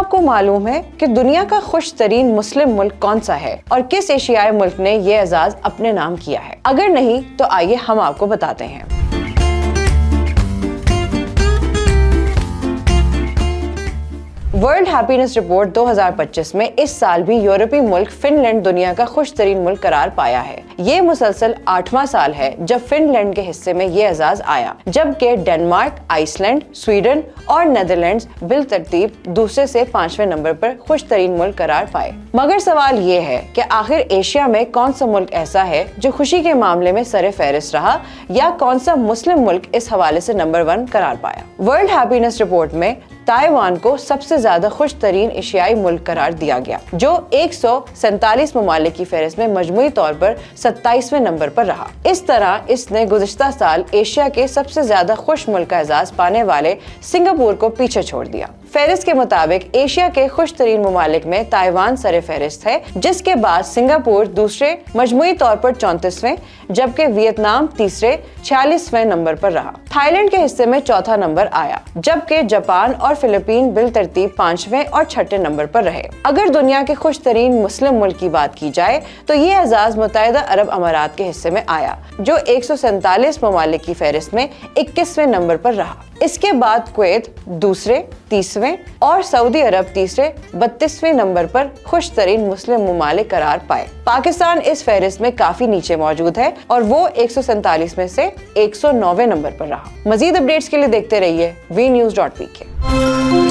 آپ کو معلوم ہے کہ دنیا کا خوش ترین مسلم ملک کون سا ہے اور کس ایشیائی ملک نے یہ اعزاز اپنے نام کیا ہے؟ اگر نہیں تو آئیے ہم آپ کو بتاتے ہیں۔ ورلڈ ہیپینس رپورٹ 2025 میں اس سال بھی یورپی ملک فن لینڈ دنیا کا خوش ترین ملک قرار پایا ہے۔ یہ مسلسل 8واں سال ہے جب فن لینڈ کے حصے میں یہ اعزاز آیا، جبکہ ڈنمارک، آئس لینڈ، سویڈن اور نیدرلینڈز بالترتیب دوسرے سے 5ویں نمبر پر خوش ترین ملک قرار پائے۔ مگر سوال یہ ہے کہ آخر ایشیا میں کون سا ملک ایسا ہے جو خوشی کے معاملے میں سر فہرست رہا، یا کون سا مسلم ملک اس حوالے سے نمبر 1 قرار پایا؟ ورلڈ ہیپینس رپورٹ میں تائیوان کو سب سے زیادہ خوش ترین ایشیائی ملک قرار دیا گیا، جو 147 ممالک کی فہرست میں مجموعی طور پر 27ویں نمبر پر رہا۔ اس طرح اس نے گزشتہ سال ایشیا کے سب سے زیادہ خوش ملک کا اعزاز پانے والے سنگاپور کو پیچھے چھوڑ دیا۔ فہرست کے مطابق ایشیا کے خوش ترین ممالک میں تائیوان سر فہرست ہے، جس کے بعد سنگاپور دوسرے مجموعی طور پر 34ویں، جبکہ ویتنام تیسرے 46ویں نمبر پر رہا۔ تھائی لینڈ کے حصے میں چوتھا نمبر آیا، جبکہ جاپان اور فلپین بالترتیب 5ویں اور 6 نمبر پر رہے۔ اگر دنیا کے خوش ترین مسلم ملک کی بات کی جائے تو یہ اعزاز متحدہ عرب امارات کے حصے میں آیا، جو 147 ممالک کی فہرست میں 21ویں نمبر پر رہا۔ اس کے بعد کویت دوسرے 30ویں اور سعودی عرب تیسرے 32ویں نمبر پر خوش ترین مسلم ممالک قرار پائے۔ پاکستان اس فہرست میں کافی نیچے موجود ہے اور وہ 147 میں سے 109ویں نمبر پر رہا۔ مزید اپڈیٹس کے لیے دیکھتے رہیے VNews.pk۔